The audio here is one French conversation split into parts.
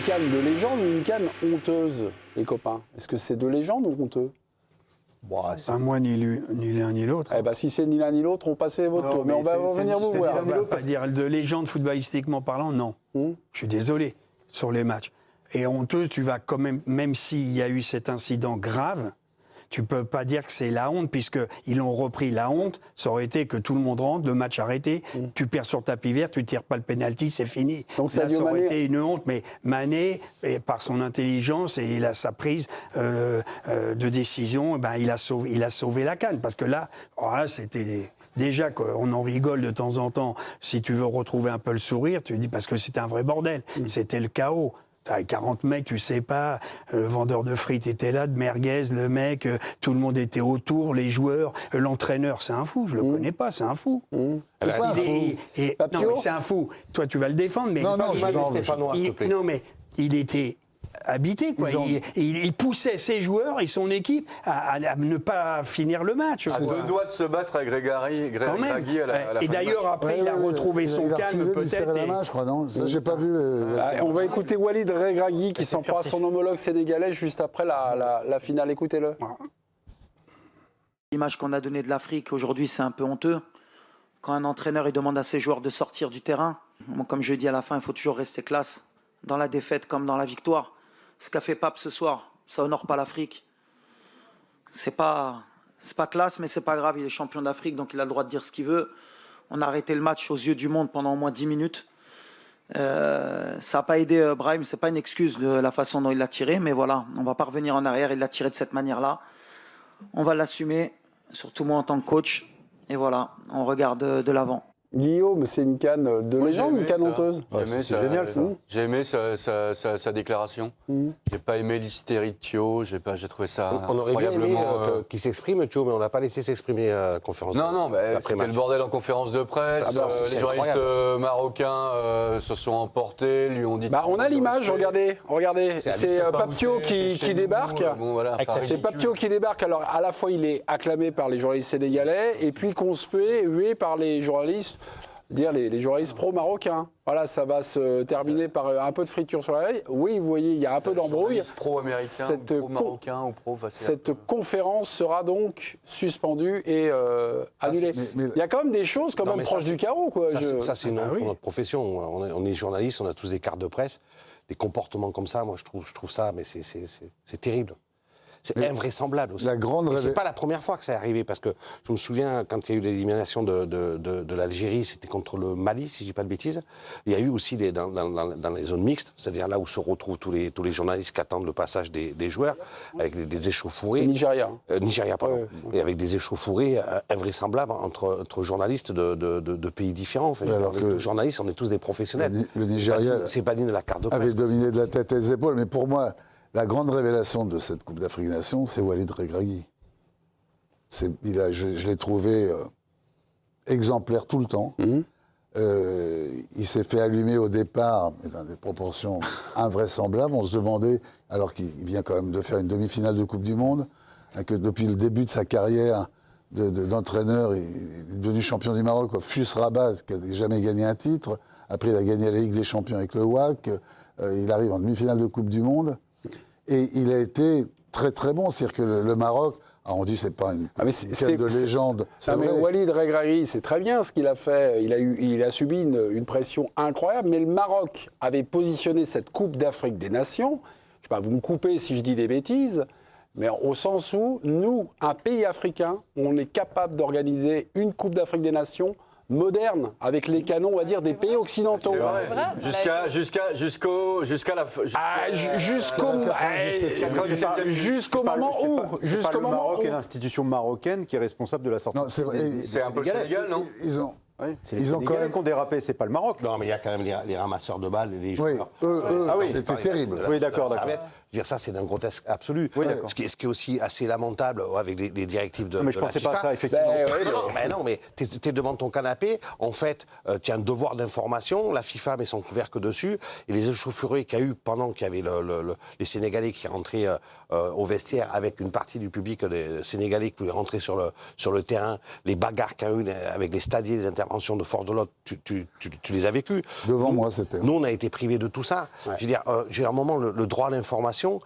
une CAN de légende ou une CAN honteuse, les copains? Est-ce que c'est de légende ou honteux? Pas moi, ni l'un ni l'autre. Eh ben, si c'est ni l'un ni l'autre, on passait votre tour. Mais on va venir vous voir. On va pas dire de légende footballistiquement parlant, non. Je suis désolé, sur les matchs. Et honteuse, tu vas quand même s'il y a eu cet incident grave, tu peux pas dire que c'est la honte, puisqu'ils ont repris la honte. Ça aurait été que tout le monde rentre, le match arrêté, tu perds sur tapis vert, tu tires pas le penalty, c'est fini. Donc là, ça aurait Mané... été une honte, mais Mané, par son intelligence et sa prise de décision, ben, il a sauvé la CAN. Parce que là, c'était... Déjà qu'on en rigole de temps en temps, si tu veux retrouver un peu le sourire, tu dis parce que c'était un vrai bordel, c'était le chaos. T'as 40 mecs, tu sais pas, le vendeur de frites était là, de merguez, le mec, tout le monde était autour, les joueurs, l'entraîneur, c'est un fou, je le connais pas, c'est un fou. C'est pas un fou. Non, mais c'est un fou. Toi, tu vas le défendre, mais... Non, Stéphanois, s'il te plaît. Non, mais il était... habité, quoi. Il poussait ses joueurs et son équipe à ne pas finir le match. À deux doigts de se battre avec Regragui à la fin. Et d'ailleurs, après, il a retrouvé son calme, peut-être. La main, je crois, non, ça, j'ai pas vu. On va écouter Walid Regragui qui s'en fera son homologue sénégalais juste après la finale. Écoutez-le. L'image qu'on a donnée de l'Afrique aujourd'hui, c'est un peu honteux. Quand un entraîneur il demande à ses joueurs de sortir du terrain, comme je dis à la fin, il faut toujours rester classe, dans la défaite comme dans la victoire. Ce qu'a fait Pape ce soir, ça honore pas l'Afrique. C'est pas classe, mais c'est pas grave. Il est champion d'Afrique, donc il a le droit de dire ce qu'il veut. On a arrêté le match aux yeux du monde pendant au moins 10 minutes. Ça n'a pas aidé Brahim, c'est pas une excuse de la façon dont il l'a tiré, mais voilà, on va pas revenir en arrière. Il l'a tiré de cette manière-là. On va l'assumer, surtout moi en tant que coach. Et voilà, on regarde de l'avant. Guillaume, c'est une canne de légende ou une canne honteuse? C'est génial ça. J'ai aimé sa déclaration. J'ai pas aimé l'hystérie de Thio. J'ai trouvé ça on aurait bien aimé qu'il s'exprime, Thio, mais on l'a pas laissé s'exprimer à la conférence. Non, c'était le bordel en conférence de presse. Les journalistes marocains se sont emportés, lui ont dit. On a l'image, regardez. C'est Pape Thio qui débarque. C'est Pape Thio qui débarque. Alors à la fois il est acclamé par les journalistes sénégalais et puis conspué, hué par les journalistes. Les journalistes pro-marocains. Voilà, ça va se terminer par un peu de friture sur la veille. Oui, vous voyez, il y a un peu d'embrouille. Pro-américain, pro-marocain ou cette conférence sera donc suspendue et annulée. Il y a quand même des choses proches du chaos. Quoi. Ça, c'est notre profession. On est journalistes, on a tous des cartes de presse. Des comportements comme ça, moi, je trouve ça, mais c'est terrible. C'est invraisemblable aussi. C'est pas la première fois que ça est arrivé, parce que je me souviens, quand il y a eu l'élimination de l'Algérie, c'était contre le Mali, si je dis pas de bêtises. Il y a eu aussi dans les zones mixtes, c'est-à-dire là où se retrouvent tous les journalistes qui attendent le passage des joueurs, avec des échauffourées. Nigeria. Nigeria, pardon. Et avec des échauffourées invraisemblables entre journalistes de pays différents. Enfin, alors que les journalistes, on est tous des professionnels. Le Nigeria c'est pas digne de la carte de presse. Avait dominé de la tête et des épaules, mais pour moi, la grande révélation de cette Coupe d'Afrique des Nations, c'est Walid Regragui. Je l'ai trouvé exemplaire tout le temps. Il s'est fait allumer au départ, mais dans des proportions invraisemblables. On se demandait, alors qu'il vient quand même de faire une demi-finale de Coupe du Monde, que depuis le début de sa carrière d'entraîneur, il est devenu champion du Maroc. FUS Rabat, qui n'a jamais gagné un titre. Après, il a gagné la Ligue des Champions avec le WAC. Il arrive en demi-finale de Coupe du Monde. Et il a été très très bon. C'est-à-dire que le Maroc, on dit que ce n'est pas une quête de légende. Mais Walid Regragui, c'est très bien ce qu'il a fait. Il a subi une pression incroyable. Mais le Maroc avait positionné cette Coupe d'Afrique des Nations. Je sais pas, vous me coupez si je dis des bêtises. Mais au sens où, nous, un pays africain, on est capable d'organiser une Coupe d'Afrique des Nations moderne, avec les canons, on va dire, des pays occidentaux. Jusqu'au moment où... C'est pas le Maroc et l'institution marocaine qui est responsable de la sortie. C'est un peu le Sénégal, non? C'est les Sénégalais qui ont dérapé, c'est pas le Maroc. Non, mais il y a quand même les ramasseurs de balles et les joueurs. C'était terrible. Oui, d'accord. Je veux dire, ça, c'est d'un grotesque absolu. Oui, ce qui est aussi assez lamentable avec des directives de. Mais je ne pensais pas à ça, effectivement. Mais tu es devant ton canapé. En fait, tu as un devoir d'information. La FIFA met son couvercle dessus. Et les échauffourées qu'il y a eu pendant qu'il y avait les Sénégalais qui rentraient au vestiaire avec une partie du public des Sénégalais qui voulaient rentrer sur le terrain, les bagarres qu'il y a eu avec les stadiers, les interventions de force de l'ordre, tu les as vécues. Devant moi, c'était. Nous, on a été privés de tout ça. Ouais. Je veux dire, j'ai un moment le droit à l'information,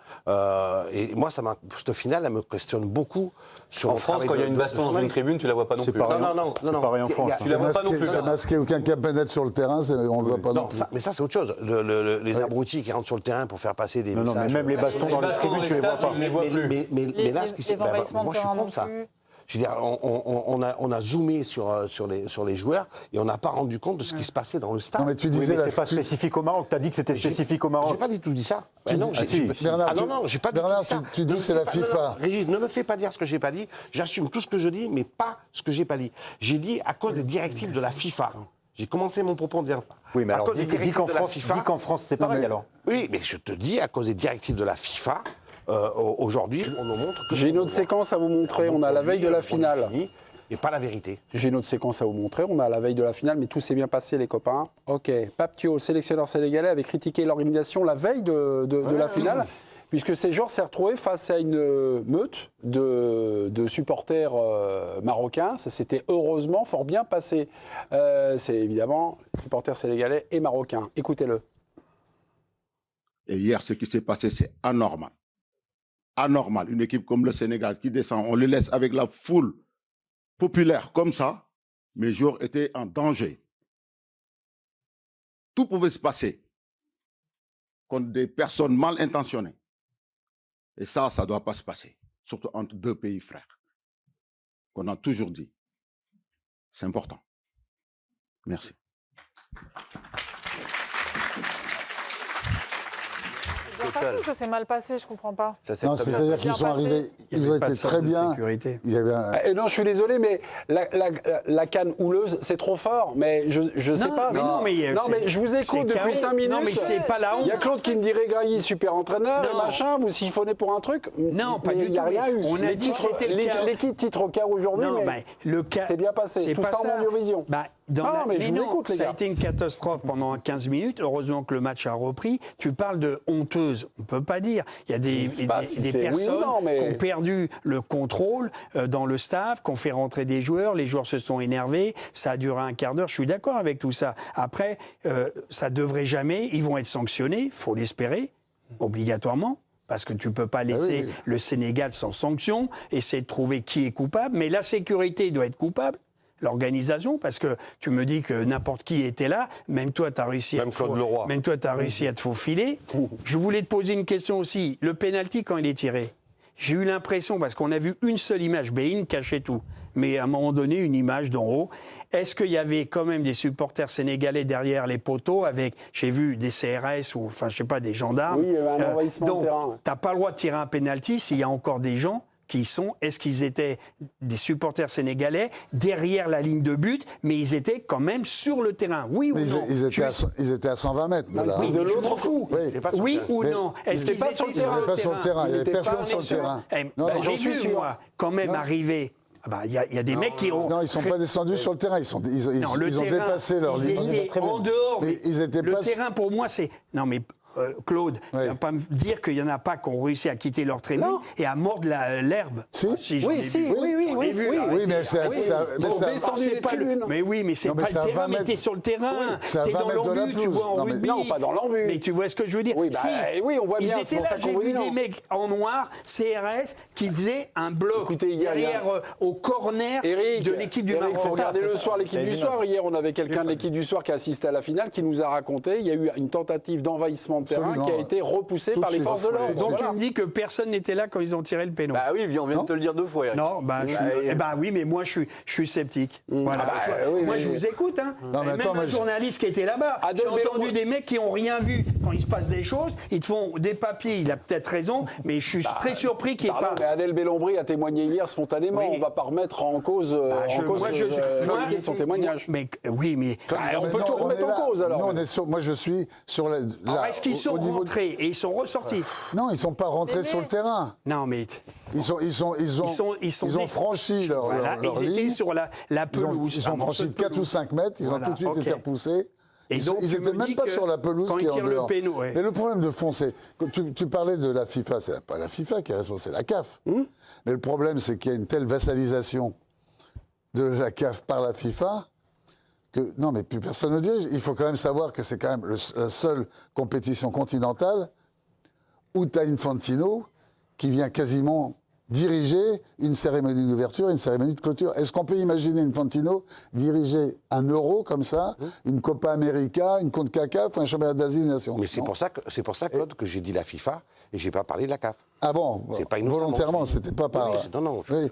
et moi, cette finale, elle me questionne beaucoup sur En le France, travail quand il y a de- une de baston dans une journaliste. tribune, tu la vois pas non C'est plus. pareil. Non, non. pareil en France. Tu la vois pas non plus. C'est masqué, aucun cap pénètre sur le terrain, on le voit pas non Non, plus. mais ça, c'est autre chose. Les abrutis qui rentrent sur le terrain pour faire passer des Non, messages. mais même les bastons dans les tribunes, tu les vois pas. on les voit plus. Mais là, ce qui s'est Les envahissements de moi, je suis terrain non contre ça. plus. Je veux dire, on a zoomé sur les joueurs et on n'a pas rendu compte de ce qui se passait dans le stade. Non, mais tu Oui, disais mais c'est pas spécifique au Maroc. Tu as dit que c'était spécifique au J'ai Maroc. pas du tout dit ça. Tu non, dis- j'ai- Ah, si. j'ai- Bernard, ah non, tu- non, j'ai pas du Bernard, tout dit ça. tu dis Ne c'est me la fais pas- FIFA. non, non, Régis, ne me fais pas dire ce que j'ai pas dit. J'assume tout ce que je dis, mais pas ce que j'ai pas dit. J'ai dit à cause des directives de la FIFA. J'ai commencé mon propos en disant ça. Oui, mais à alors cause des dis directives qu'en de la France, FIFA. c'est pareil mais- alors. Oui, mais je te dis à cause des directives de la FIFA. Aujourd'hui, on nous montre que J'ai une autre séquence à vous montrer. On a la veille de la finale. Et pas la vérité. J'ai une autre séquence à vous montrer. On a la veille de la finale, mais tout s'est bien passé, les copains. Ok. Pape Thiaw, le sélectionneur sénégalais, avait critiqué l'organisation la veille de la finale, puisque ces joueurs s'est retrouvé face à une meute de supporters marocains. Ça s'était heureusement fort bien passé. C'est évidemment supporters sénégalais et marocains. Écoutez-le. Et hier, ce qui s'est passé, c'est anormal. Anormal. Une équipe comme le Sénégal qui descend, on le laisse avec la foule populaire comme ça. Mes joueurs étaient en danger. Tout pouvait se passer contre des personnes mal intentionnées. Et ça ne doit pas se passer. Surtout entre deux pays frères. Qu'on a toujours dit. C'est important. Merci. C'est bien passé ou ça s'est mal passé? Je comprends pas. Ça s'est Non, très bien c'est-à-dire passé. qu'ils sont Bien passé. arrivés, Il y ils avait ont pas de été sens très de bien. sécurité. Il y avait un- Non, je suis désolé, mais la canne houleuse, c'est trop fort. Mais je sais Non, pas. mais si- non, mais non, c'est- mais je vous c'est écoute depuis chaos. 5 minutes. Non, mais c'est pas la honte. Il y a Claude qui me dirait Grailly, super entraîneur, et Non. machin, vous siphonnez pour un truc. Non, pas Mais du il n'y a tout, rien mais eu. on a dit que c'était le cas. L'équipe titre au quart aujourd'hui, Non, mais le cas. c'est bien passé. C'est Tout pas ça en Mondiovision. Mais je vous non, écoute, les ça a gars. été une catastrophe pendant 15 minutes. Heureusement que le match a repris. Tu parles de honteuse. On ne peut pas dire. Il y a des si des c'est oui ou personnes non, mais- qui ont perdu le contrôle dans le staff, qui ont fait rentrer des joueurs. Les joueurs se sont énervés. Ça a duré un quart d'heure. Je suis d'accord avec tout ça. Après, ça devrait jamais. Ils vont être sanctionnés. Il faut l'espérer, obligatoirement. Parce que tu ne peux pas laisser oui. le Sénégal sans sanction, essayer de trouver qui est coupable. Mais la sécurité doit être coupable. L'organisation, parce que tu me dis que n'importe qui était là, même toi, tu as réussi, Même Claude Leroy. même toi, tu as réussi à te faufiler. Je voulais te poser une question aussi. Le pénalty, quand il est tiré, j'ai eu l'impression, parce qu'on a vu une seule image, Bein cachait tout, mais à un moment donné, une image d'en haut. Est-ce qu'il y avait quand même des supporters sénégalais derrière les poteaux avec, j'ai vu des CRS ou, enfin, je sais pas, des gendarmes. Oui, il y avait un envahissement de donc, terrain, ouais. tu n'as pas le droit de tirer un pénalty s'il y a encore des gens est-ce qu'ils étaient des supporters sénégalais derrière la ligne de but, mais ils étaient quand même sur le terrain, oui ou Mais non? ils étaient à 120 mètres de là. Oui, de mais je l'autre m'en fous. Oui. Oui ou Mais non? ils Est-ce étaient qu'ils pas étaient sur le Ils n'étaient pas sur le terrain, il n'y avait personne sur le terrain. Non, J'en j'en suis suis sûr. moi, quand même arrivé. Il y a des mecs qui ont... Non, ils ne sont pas descendus sur le terrain, ils Non, le ont terrain, dépassé leur ils ligne. étaient en dehors. Mais ils étaient le pas- terrain, pour moi, c'est... Non, mais Claude, tu Ouais. vas pas me dire qu'il n'y en a pas qui ont réussi à quitter leur tribune Non. et à mordre l'herbe. Si. J'en ai Oui, si, vu. oui, J'en ai vu, oui. là. Oui, mais c'est Oui. mais Bon, ça- descendu C'est des pas le- tribunes. Mais oui, mais c'est Non, mais pas c'est le à terrain, 20 mais t'es mètres. sur le terrain. c'est à T'es 20 dans mètres de la l'embut, tu pelouse. vois, en Non, mais- rugby. Non, pas dans l'embut. Mais tu vois ce que je veux dire? Oui, bah, oui, on voit bien, Ils c'est étaient pour là, ça qu'on j'ai vous vu dit non. des mecs en noir, CRS, qui faisaient un bloc Écoutez, hier, derrière, au corner Eric, de l'équipe du Eric, Maroc. faut regarder c'est le ça. soir l'équipe du soir. Hier, on avait quelqu'un de l'équipe du soir qui assistait à la finale qui nous a raconté il y a eu une tentative d'envahissement de terrain Absolument. qui a été repoussée Tout de par les suite. forces de l'ordre. Donc Voilà. tu me dis que personne n'était là quand ils ont tiré le péno. Bah oui, on vient de te le dire 2 fois, Eric. Non, oui, mais moi je suis sceptique. Voilà. Ah bah, Tu vois, oui, moi mais- je vous écoute. Hein. Non, mais Même attends, un moi, je- journaliste qui était là-bas, j'ai Adolphe entendu Bellon- des mecs qui n'ont rien vu quand il se passe des choses. Ils te font des papiers, il a peut-être raison, mais je suis très surpris qu'il n'y ait Pardon, pas. mais Adèle Bellombry a témoigné hier spontanément. Oui. On ne va pas remettre en cause, Moi, la qualité de son témoignage. Mais oui, mais. on peut Non, tout on remettre est en là. cause alors. Non, moi, je suis sur la. Alors, là, est-ce qu'ils sont au niveau de- rentrés et ils sont ressortis? Non, ils ne sont pas rentrés Mais- sur le terrain. Non, mais. Ils ont franchi leur Voilà, leur ils étaient ligne. sur la Ils pelouse. ont un morceau franchi de 4 ou pelouse. 5 mètres, ils ont Voilà, tout de suite ok. été repoussés. Et donc, ils tu n'étaient me même dis pas que sur la pelouse quand qui ils est en tirent le dehors. péno, ouais. Mais le problème de fond, c'est que tu parlais de la FIFA, c'est pas la FIFA qui est responsable, c'est la CAF. Mais le problème, c'est qu'il y a une telle vassalisation de la CAF par la FIFA Non, mais plus personne ne dirige. Il faut quand même savoir que c'est quand même la seule compétition continentale où tu as Infantino qui vient quasiment diriger une cérémonie d'ouverture et une cérémonie de clôture. Est-ce qu'on peut imaginer Infantino diriger un Euro comme ça, une Copa América, une CONCACAF, un championnat d'Asie des Nations? Mais c'est pour ça, Claude, que j'ai dit la FIFA et j'ai pas parlé de la CAF. Ah bon, c'est pas volontairement, c'était pas par... non, je Oui.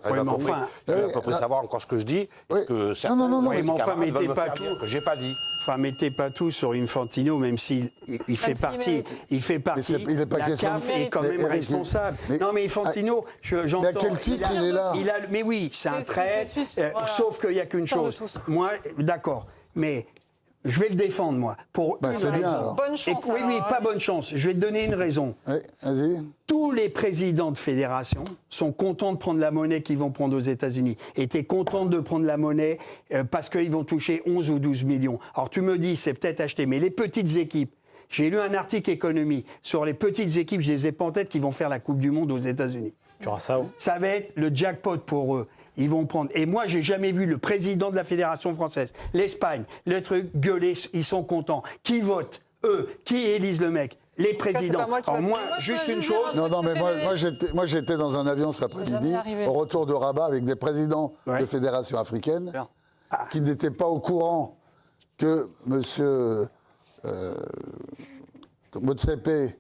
vais à peu près savoir encore ce que je dis. Que certains, non, mais enfin, mettez pas tout. Que j'ai pas dit. Enfin, mettez pas tout sur Infantino, même s'il fait partie. Il fait partie. Il est pas la question CAF est quand même responsable. Non, mais Infantino, j'entends. Mais à quel titre il est là? Mais oui, c'est un trait. Sauf qu'il n'y a qu'une chose. Moi, d'accord. Mais je vais le défendre, moi. Pour une c'est raison. bien, alors. Bonne chance. Oui, pas bonne chance. Je vais te donner une raison. Oui, vas-y. Tous les présidents de fédération sont contents de prendre la monnaie qu'ils vont prendre aux États-Unis. Étaient contents de prendre la monnaie parce qu'ils vont toucher 11 ou 12 millions. Alors tu me dis, c'est peut-être acheté, mais les petites équipes, j'ai lu un article économie sur les petites équipes, je les ai pas en tête, qui vont faire la Coupe du Monde aux États-Unis. Ça va être le jackpot pour eux. Ils vont prendre. Et moi, j'ai jamais vu le président de la Fédération française, l'Espagne, le truc, gueuler, ils sont contents. Qui vote? Eux. Qui élise le mec? Les présidents. Alors moi, juste une chose. Non, mais moi j'étais dans un avion cet après-midi, au retour de Rabat, avec des présidents de fédérations africaines qui n'étaient pas au courant que M. Motsepe,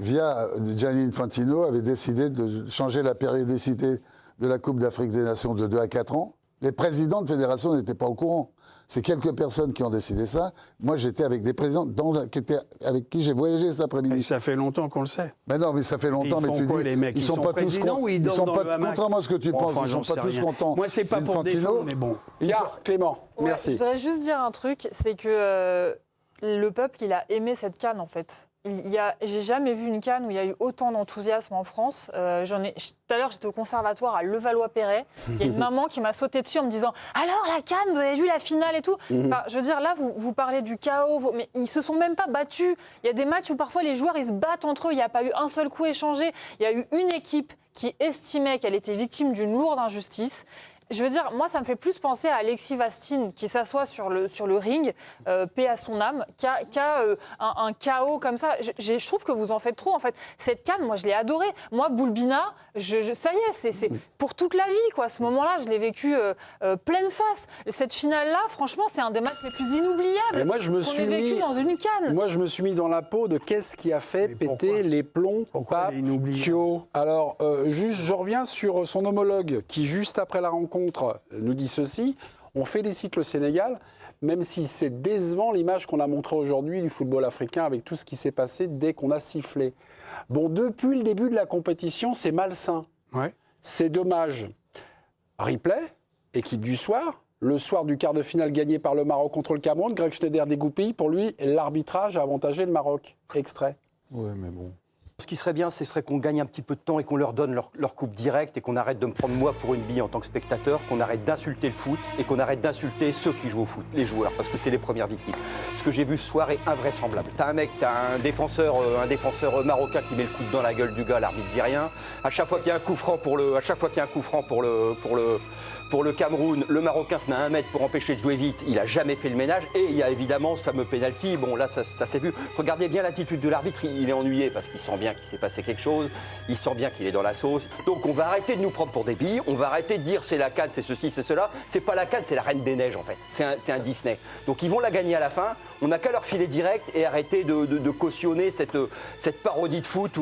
via Gianni Infantino, avait décidé de changer la périodicité de la Coupe d'Afrique des Nations de 2 à 4 ans. Les présidents de fédération n'étaient pas au courant. C'est quelques personnes qui ont décidé ça. Moi, j'étais avec des présidents avec qui j'ai voyagé cet après-midi. Et ça fait longtemps qu'on le sait. Mais non, mais ça fait longtemps. Ils font quoi, les mecs? Ils sont pas tous contents. Ils sont pas, contrairement à ce que tu penses, ils sont pas tous contents. Moi, c'est pas pour défendre, mais bon. Clément, merci. Je voudrais juste dire un truc, c'est que le peuple, il a aimé cette CAN, en fait. J'ai jamais vu une CAN où il y a eu autant d'enthousiasme en France. Tout à l'heure, j'étais au conservatoire à Levallois-Perret. Il y a une maman qui m'a sauté dessus en me disant « Alors, la CAN, vous avez vu la finale et tout ?» Enfin, je veux dire, là, vous parlez du chaos, mais ils se sont même pas battus. Il y a des matchs où parfois les joueurs, ils se battent entre eux. Il n'y a pas eu un seul coup échangé. Il y a eu une équipe qui estimait qu'elle était victime d'une lourde injustice. Je veux dire, moi, ça me fait plus penser à Alexis Vastine qui s'assoit sur le ring, paix à son âme, qui a un chaos comme ça. Je trouve que vous en faites trop, en fait. Cette CAN, moi, je l'ai adorée. Moi, Boulbina, ça y est, c'est pour toute la vie, quoi. Ce moment-là, je l'ai vécu pleine face. Cette finale-là, franchement, c'est un des matchs les plus inoubliables qu'on ait vécu dans une CAN. Moi, je me suis mis dans la peau de qu'est-ce qui a fait péter les plombs Papio. Alors, juste, je reviens sur son homologue qui, juste après la rencontre, nous dit ceci: on félicite le Sénégal, même si c'est décevant l'image qu'on a montrée aujourd'hui du football africain avec tout ce qui s'est passé dès qu'on a sifflé. Bon, depuis le début de la compétition, c'est malsain. Ouais. C'est dommage. Replay, équipe du soir, le soir du quart de finale gagné par le Maroc contre le Cameroun, Greg Schneider dégoupille, pour lui, l'arbitrage a avantagé le Maroc. Extrait. Ouais, mais bon. Ce qui serait bien, ce serait qu'on gagne un petit peu de temps et qu'on leur donne leur coupe directe et qu'on arrête de me prendre moi pour une bille en tant que spectateur, qu'on arrête d'insulter le foot et qu'on arrête d'insulter ceux qui jouent au foot, les joueurs, parce que c'est les premières victimes. Ce que j'ai vu ce soir est invraisemblable. T'as un défenseur marocain qui met le coude dans la gueule du gars, l'arbitre dit rien. À chaque fois qu'il y a un coup franc pour le Cameroun, le Marocain se met à 1 mètre pour empêcher de jouer vite. Il a jamais fait le ménage. Et il y a évidemment ce fameux penalty. Bon, là, ça s'est vu. Regardez bien l'attitude de l'arbitre. Il est ennuyé parce qu'il sent bien qu'il s'est passé quelque chose. Il sent bien qu'il est dans la sauce. Donc, on va arrêter de nous prendre pour des billes. On va arrêter de dire c'est la CAN, c'est ceci, c'est cela. C'est pas la CAN, c'est la Reine des Neiges, en fait. C'est un Disney. Donc, ils vont la gagner à la fin. On n'a qu'à leur filer direct et arrêter de cautionner cette parodie de foot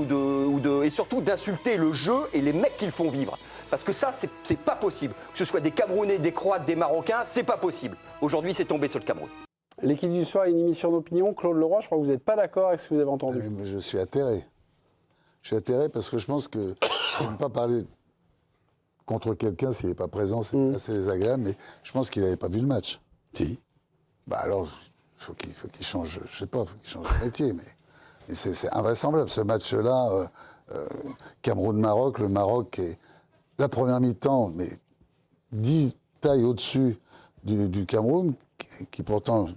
et surtout d'insulter le jeu et les mecs qui le font vivre. Parce que ça, c'est pas possible. Que ce soit des Camerounais, des Croates, des Marocains, c'est pas possible. Aujourd'hui, c'est tombé sur le Cameroun. L'équipe du soir est une émission d'opinion. Claude Leroy, je crois que vous n'êtes pas d'accord avec ce que vous avez entendu. Mais je suis atterré. Je suis atterré parce que je pense que on ne peut pas parler contre quelqu'un s'il n'est pas présent, c'est assez désagréable, mais je pense qu'il n'avait pas vu le match. Si. Bah alors, il faut qu'il change, je sais pas, il faut qu'il change de métier, mais c'est invraisemblable. Ce match-là, Cameroun-Maroc, le Maroc est la première mi-temps, mais 10 tailles au-dessus du Cameroun, qui pourtant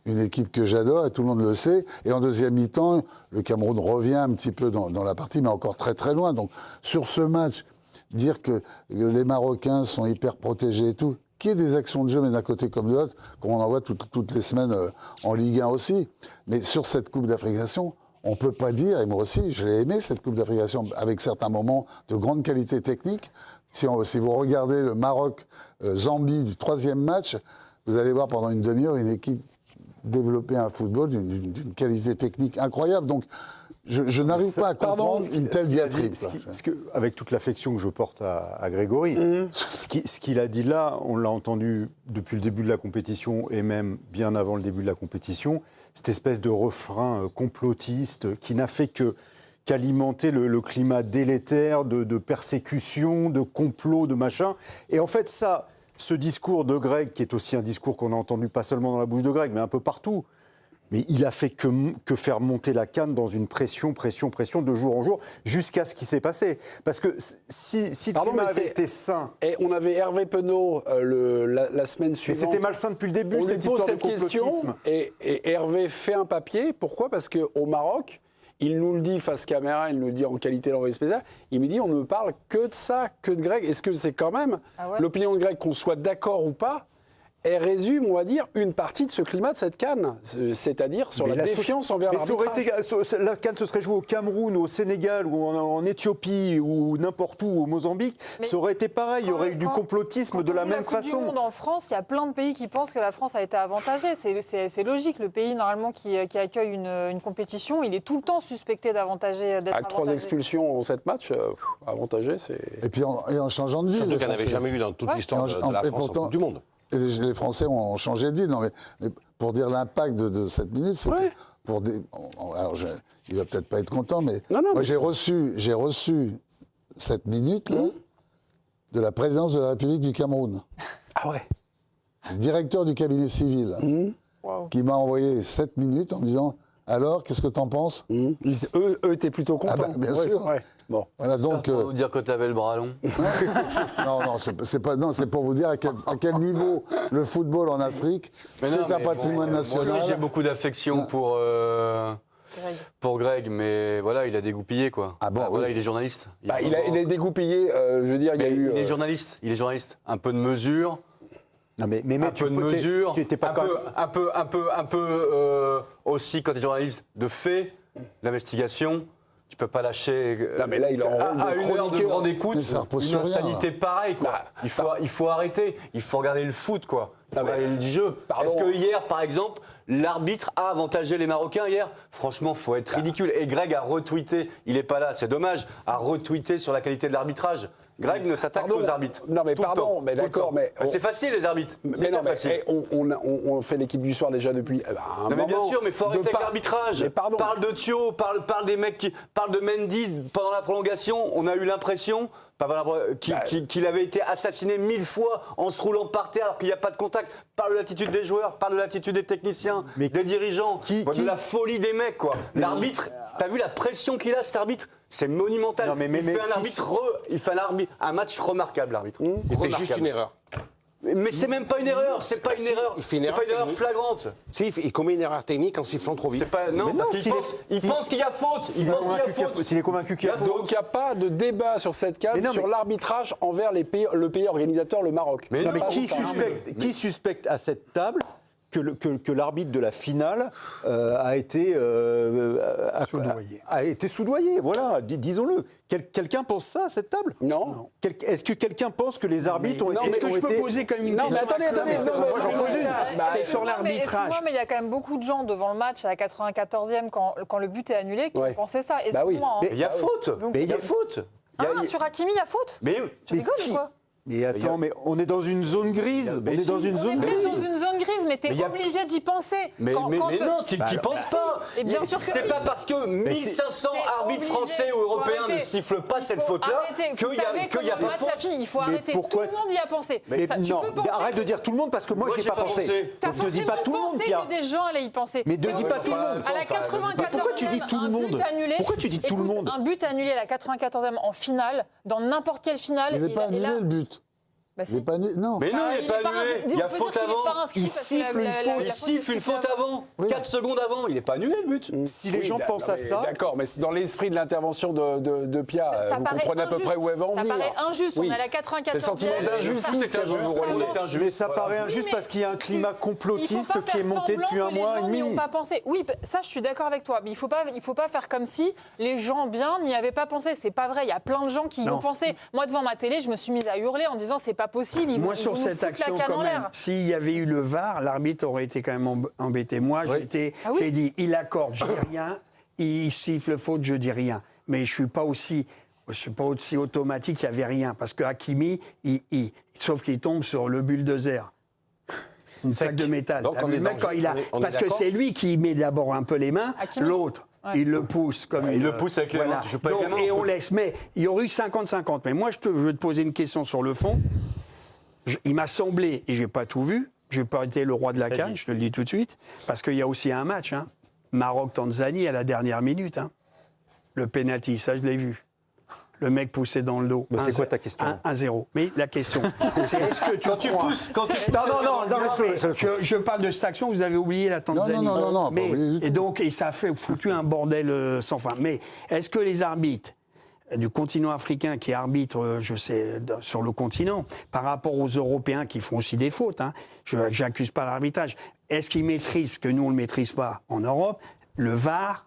une équipe que j'adore, et tout le monde le sait. Et en deuxième mi-temps, le Cameroun revient un petit peu dans la partie, mais encore très très loin. Donc sur ce match, dire que les Marocains sont hyper protégés et tout, qu'il y ait des actions de jeu, mais d'un côté comme de l'autre, comme on en voit toutes les semaines en Ligue 1 aussi. Mais sur cette Coupe d'Afrique des Nations, on ne peut pas dire, et moi aussi, je l'ai aimé, cette Coupe d'Afrique des Nations, avec certains moments de grande qualité technique. Si vous regardez le Maroc-Zambie du 3e match, vous allez voir pendant une demi-heure une équipe développer un football d'une qualité technique incroyable. Donc, je n'arrive pas à comprendre une telle diatribe. Avec toute l'affection que je porte à Grégory, ce qu'il a dit là, on l'a entendu depuis le début de la compétition et même bien avant le début de la compétition, cette espèce de refrain complotiste qui n'a fait qu'alimenter le climat délétère de persécution, de complot, de machin. Et en fait, ce discours de Greg, qui est aussi un discours qu'on a entendu pas seulement dans la bouche de Greg, mais un peu partout, mais il a fait que faire monter la CAN dans une pression de jour en jour, jusqu'à ce qui s'est passé. Parce que si le climat avait été sain... Et on avait Hervé Penaud la semaine suivante. Mais c'était malsain depuis le début, on cette lui pose histoire cette de complotisme. question, et Hervé fait un papier. Pourquoi ? Parce qu'au Maroc, il nous le dit face caméra, il nous le dit en qualité d'envoyé spécial, il me dit on ne parle que de ça, que de Greg. Est-ce que c'est quand même l'opinion de Greg, qu'on soit d'accord ou pas, elle résume, on va dire, une partie de ce climat de cette CAN, c'est-à-dire sur la défiance envers l'arbitrage. La CAN se serait jouée au Cameroun, au Sénégal, ou en Éthiopie, ou n'importe où, au Mozambique, ça aurait été pareil, il y aurait eu du complotisme de la même façon. Quand on joue en France, il y a plein de pays qui pensent que la France a été avantagée. C'est logique, le pays normalement qui accueille une compétition, il est tout le temps suspecté d'être avantagé. Avec 3 expulsions en 7 matchs, avantagé, c'est... Et puis en changeant de ville. Surtout qu'il n'y en avait jamais eu dans toute l'histoire de la France en Coupe du Monde. Et les Français ont changé de ville. Non, mais pour dire l'impact de cette minute, c'est que pour des. Alors, il va peut-être pas être content, mais moi j'ai reçu cette minute là de la présidence de la République du Cameroun. Ah ouais. Le directeur du cabinet civil qui m'a envoyé 7 minutes en me disant. Alors, qu'est-ce que t'en penses ? Eux étaient plutôt contents. Ah bah, bien sûr. Ouais. Bon. Voilà, donc, pour vous dire que tu avais le bras long. c'est pour vous dire à quel niveau le football en Afrique, c'est un patrimoine national. Moi aussi, j'ai beaucoup d'affection pour Greg, mais voilà, il a dégoupillé, quoi. Ah bon, voilà, il est journaliste. Il a dégoupillé, je veux dire, il y a eu... Il est journaliste. Un peu de mesure. Non, mais un peu de mesure, un peu aussi, quand tu es journaliste, de faits, d'investigation. Tu peux pas lâcher non, mais là, il à une heure de grande écoute une insanité pareille, quoi. Il faut arrêter, il faut regarder le foot, quoi. Il faut regarder le jeu. Est-ce que hier, par exemple, l'arbitre a avantagé les Marocains hier ? Franchement, faut être ridicule. Et Greg a retweeté, il n'est pas là, c'est dommage, a retweeté sur la qualité de l'arbitrage. Greg ne s'attaque qu'aux arbitres. Non, mais pardon, mais d'accord, mais... C'est facile, les arbitres. Mais non, mais on fait l'équipe du soir déjà depuis un moment. Mais bien sûr, mais il faut arrêter avec l'arbitrage. Parle de Thio, parle des mecs parle de Mendy pendant la prolongation. On a eu l'impression qu'il avait été assassiné 1000 fois en se roulant par terre alors qu'il n'y a pas de contact. Parle de l'attitude des joueurs, parle de l'attitude des techniciens, des dirigeants, de la folie des mecs, quoi. L'arbitre, t'as vu la pression qu'il a, cet arbitre ? C'est monumental. Non, il fait un match remarquable, l'arbitre. Il fait juste une erreur. Mais c'est même pas une erreur, c'est pas une erreur. C'est pas une erreur flagrante. Si, il commet une erreur technique en sifflant trop vite. Non, parce qu'il pense qu'il y a faute. S'il est convaincu qu'il y a faute. Donc il n'y a pas de débat sur cette CAN sur l'arbitrage envers le pays organisateur, le Maroc. Mais qui suspecte à cette table que l'arbitre de la finale a été soudoyé, voilà, disons-le. Quelqu'un pense ça à cette table ? Non. Est-ce que quelqu'un pense que les arbitres ont été... Est-ce que je peux poser quand même une question ? Attendez. Moi, j'en pose une. C'est sur l'arbitrage. Mais il y a quand même beaucoup de gens devant le match à la 94e, quand le but est annulé, qui pensaient ça. Oui. Mais il y a faute. Il y a faute. Sur Hakimi, il y a faute ? Tu rigoles ou quoi ? Mais attends, mais on est dans une zone grise. On est dans une zone grise, mais t'es obligé d'y penser. Mais non, tu n'y penses pas. Et bien sûr que c'est pas parce que 1500 arbitres français ou européens ne sifflent pas cette faute-là qu'il n'y a pas faute. Il faut arrêter. Tout le monde y a pensé. Mais non, arrête de dire tout le monde parce que moi, j'ai pas pensé. Donc ne dis pas tout le monde, Pierre. Que des gens allaient y penser. Mais ne dis pas tout le monde. À la 94e, pourquoi tu dis tout le monde ? Pourquoi tu dis tout le monde ? Un but annulé à la 94e en finale, dans n'importe quelle finale. Il n'est pas annulé le but. Bah, Il n'est pas annulé. Non. Mais non, il n'est pas annulé. Il y a faute avant. Il siffle une faute. Il siffle une faute avant. 4 secondes avant. Il n'est pas annulé, le but. Si les gens pensent à ça... D'accord, mais dans l'esprit de l'intervention de Pia, vous comprenez à peu près où elle va en venir. Ça paraît injuste. On a la 94e. C'est le sentiment d'injustice qu'elle veut vous relancer. Mais ça paraît injuste parce qu'il y a un climat complotiste qui est monté depuis un mois et demi. Les gens n'y ont pas pensé. Oui, ça, je suis d'accord avec toi. Mais il faut pas faire comme si les gens bien n'y avaient pas pensé. C'est pas vrai. Il y a plein de gens qui y ont pensé. Moi, devant ma télé, je me suis mise à hurler en disant c'est pas possible. Moi, sur cette action, quand même, s'il y avait eu le VAR, l'arbitre aurait été quand même embêté. Moi, j'ai dit, il accorde, je dis rien, il siffle faute, je dis rien. Mais je suis pas aussi automatique, il n'y avait rien. Parce que Hakimi, sauf qu'il tombe sur le bulldozer. Une plaque de métal. Parce que c'est lui qui met d'abord un peu les mains, l'autre. Ouais. Il le pousse comme il le pousse avec les mains. Et on laisse. Mais il y aurait eu 50-50. Mais moi, je veux te poser une question sur le fond. Il m'a semblé, et je n'ai pas tout vu, je n'ai pas été le roi de la CAN, je te le dis tout de suite, parce qu'il y a aussi un match, hein, Maroc-Tanzanie à la dernière minute. Hein. Le penalty, ça je l'ai vu. Le mec poussé dans le dos. C'est quoi ta question 1-0. Mais la question, c'est est-ce que tu je parle de cette action, vous avez oublié la Tanzanie. Non, et ça a foutu un bordel sans fin. Mais est-ce que les arbitres du continent africain qui arbitrent, je sais, sur le continent, par rapport aux Européens qui font aussi des fautes, hein, j'accuse pas l'arbitrage, est-ce qu'ils maîtrisent, que nous on ne le maîtrise pas en Europe, le VAR,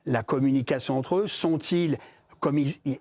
la communication entre eux, sont-ils...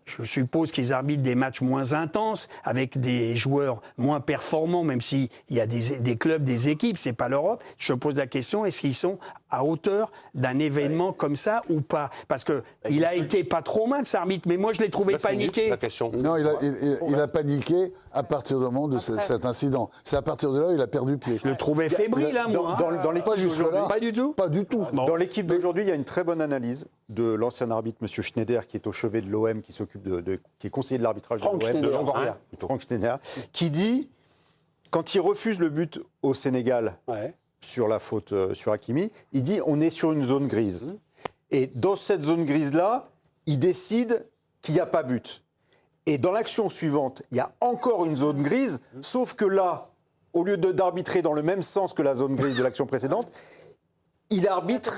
je suppose qu'ils arbitrent des matchs moins intenses, avec des joueurs moins performants, même s'il y a des clubs, des équipes, c'est pas l'Europe. Je pose la question, est-ce qu'ils sont à hauteur d'un événement comme ça ou pas? Parce qu'il a été pas trop mal, cet arbitre, mais moi je l'ai trouvé paniqué. Non, il a paniqué à partir du moment de cet incident. C'est à partir de là où il a perdu pied. Je le trouvais fébrile, moi. Dans l'équipe d'aujourd'hui, pas du tout. Pas du tout. Dans l'équipe d'aujourd'hui, il y a une très bonne analyse de l'ancien arbitre, M. Schneider, qui est au chevet de l'OM, qui est conseiller de l'arbitrage de l'OM, de Longoria, Franck Schneider, qui dit, quand il refuse le but au Sénégal sur la faute sur Hakimi, il dit on est sur une zone grise. Et dans cette zone grise-là, il décide qu'il n'y a pas but. Et dans l'action suivante, il y a encore une zone grise, sauf que là, au lieu d'arbitrer dans le même sens que la zone grise de l'action précédente, il arbitre,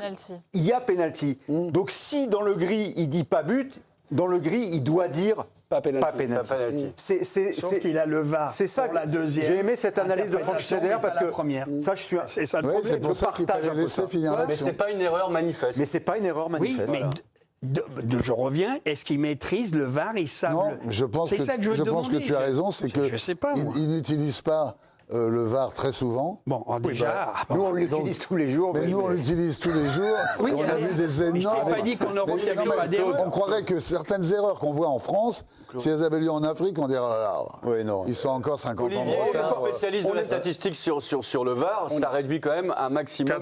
il y a pénalty. Donc si dans le gris, il dit pas but, dans le gris, il doit dire pas pénalty. Sauf qu'il a le VAR. C'est ça pour la deuxième. J'ai aimé cette analyse de Franck Schneider parce que ça, c'est ça le problème. C'est pour ça qu'il fallait laisser finir l'action. Mais c'est pas une erreur manifeste. Mais c'est pas une erreur manifeste. Oui, mais je reviens. Est-ce qu'ils maîtrisent le VAR? Ils savent. Non, je pense que tu as raison. C'est que ils n'utilisent pas le VAR très souvent. Bon, déjà, nous on l'utilise tous les jours. Mais nous on l'utilise tous les jours. Oui, on a vu des énormes. Je t'ai pas dit qu'on aurait pas d'erreur. On croirait que certaines erreurs qu'on voit en France, si elles avaient lieu en Afrique, on dirait ils sont encore 50 ans. Olivier, spécialiste de la statistique sur le VAR, ça réduit quand même un maximum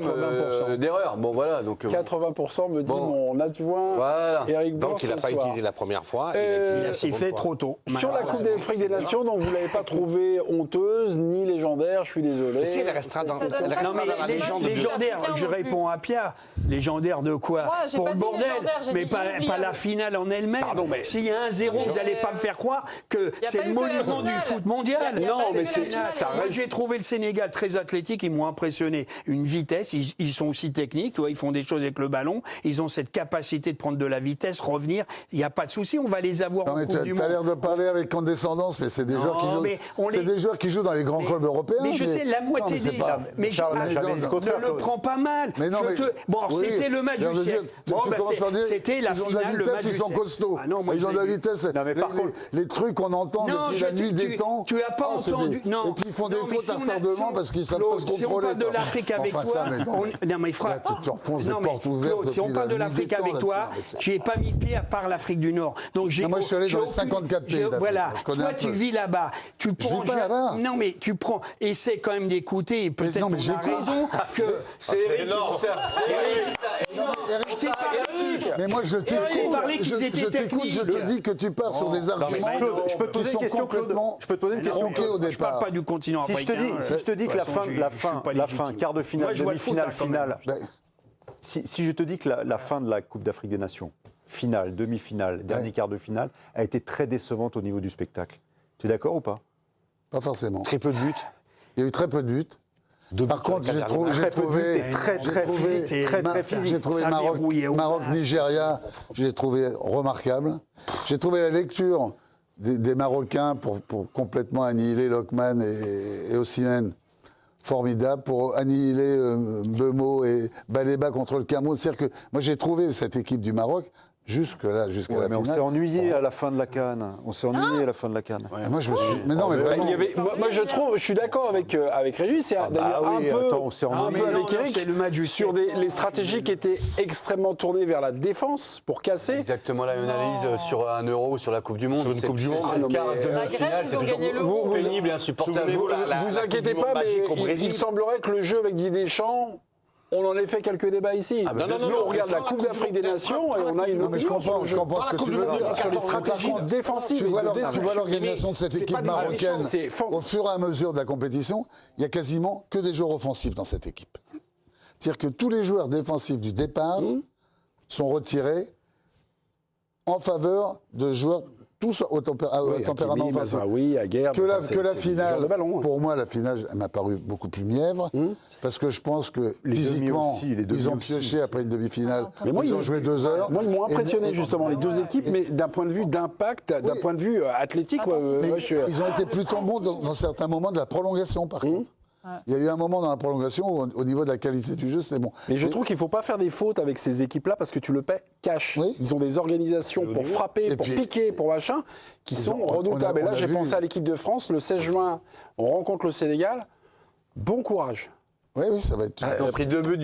d'erreurs. Bon voilà, donc 80% me dit mon adjoint Eric Blanc. Donc il n'a pas utilisé la première fois. Il a sifflé trop tôt. Sur la Coupe d'Afrique des Nations, donc vous l'avez pas trouvée honteuse ni légendaire, je suis désolé. Si, elle restera dans la légende. Légendaire, je réponds à Pierre. Légendaire de quoi? Pour le bordel, mais pas la finale en elle-même. S'il y a 1-0, vous n'allez pas me faire croire que c'est le monument du foot mondial. Non, mais ça reste. J'ai trouvé le Sénégal très athlétique, ils m'ont impressionné. Une vitesse, ils sont aussi techniques, ils font des choses avec le ballon, ils ont cette capacité de prendre de la vitesse, revenir, il n'y a pas de souci, on va les avoir en Coupe du Monde. Tu as l'air de parler avec condescendance, mais c'est des joueurs qui jouent dans les grands clubs européens. Mais je sais, la moitié des... Mais on n'a jamais dit le contraire. Ne le prends pas mal. Bon, c'était le match du siècle. C'était la finale, le match du siècle. Ils sont costauds. Ils ont de la vitesse. Non, mais par contre, les trucs qu'on entend depuis la nuit des temps. Tu n'as pas entendu. Non. Et puis ils font des fautes à retardement parce qu'ils savent pas se contrôler. Si on parle de l'Afrique avec toi, non mais frère, si on parle de l'Afrique avec toi, j'ai pas mis pied à part l'Afrique du Nord. Donc moi je suis allé dans les 54 pays d'Afrique. Voilà. Toi tu vis là-bas. Tu prends. Non mais tu prends. Essaie quand même d'écouter. Peut-être qu'on a raison que c'est Eric qui mais moi je t'écoute, je te dis que tu pars sur des arguments. Je peux te poser une question, Claude. Je peux te poser une question au départ. Je parle pas du continent africain. Si je te dis que la fin, quart de finale, demi-finale, finale. Si je te dis que la fin de la Coupe d'Afrique des Nations, finale, demi-finale, dernier quart de finale, a été très décevante au niveau du spectacle. Tu es d'accord ou pas? Pas forcément. Très peu de buts. Il y a eu très peu de buts. Par contre, j'ai trouvé physique. J'ai trouvé Maroc-Nigeria, j'ai trouvé remarquable. J'ai trouvé la lecture des Marocains pour complètement annihiler Lockman et Osimhen formidable, pour annihiler Bemo et Baleba contre le Cameroun. C'est-à-dire que moi j'ai trouvé cette équipe du Maroc jusqu'à la finale. Mais on s'est ennuyé à la fin de la CAN. On s'est ennuyé à la fin de la CAN. Ouais, moi, je me suis... Mais non, mais vraiment... je suis d'accord avec Régis, c'est d'ailleurs un peu avec Eric sur les stratégies qui étaient extrêmement tournées vers la défense pour casser. Exactement la même analyse sur un Euro ou sur la Coupe du Monde. Sur une Coupe du Monde, c'est le quart de demi-finale, c'est toujours pénible et insupportable. Vous inquiétez pas, mais il semblerait que le jeu avec Didier Deschamps, on en a fait quelques débats ici. Non, on regarde la Coupe d'Afrique des Nations et on a une opinion. Je comprends ce que tu veux dire. Sur les stratégies défensives. Tu vois l'organisation de cette équipe marocaine au fur et à mesure de la compétition, il n'y a quasiment que des joueurs offensifs dans cette équipe. C'est-à-dire que tous les joueurs défensifs du départ sont retirés en faveur de joueurs tous au tempérament offensif. Que la finale, pour moi, la finale, elle m'a paru beaucoup plus mièvre, parce que je pense que physiquement, ils ont pioché après une demi-finale. Mais moi, ils ont joué 2 heures. Moi, ils m'ont impressionné justement, les deux équipes, mais d'un point de vue d'impact, d'un point de vue athlétique. Ils ont été plutôt bons dans certains moments de la prolongation, par contre. Il y a eu un moment dans la prolongation où, au niveau de la qualité du jeu, c'était bon. Mais je trouve qu'il ne faut pas faire des fautes avec ces équipes-là parce que tu le paies cash. Oui. Ils ont des organisations pour frapper, pour piquer, pour machin, qui sont redoutables. Et là, j'ai pensé à l'équipe de France. Le 16 juin, on rencontre le Sénégal. Bon courage. Oui, ça va être... Ils ont pris 2 buts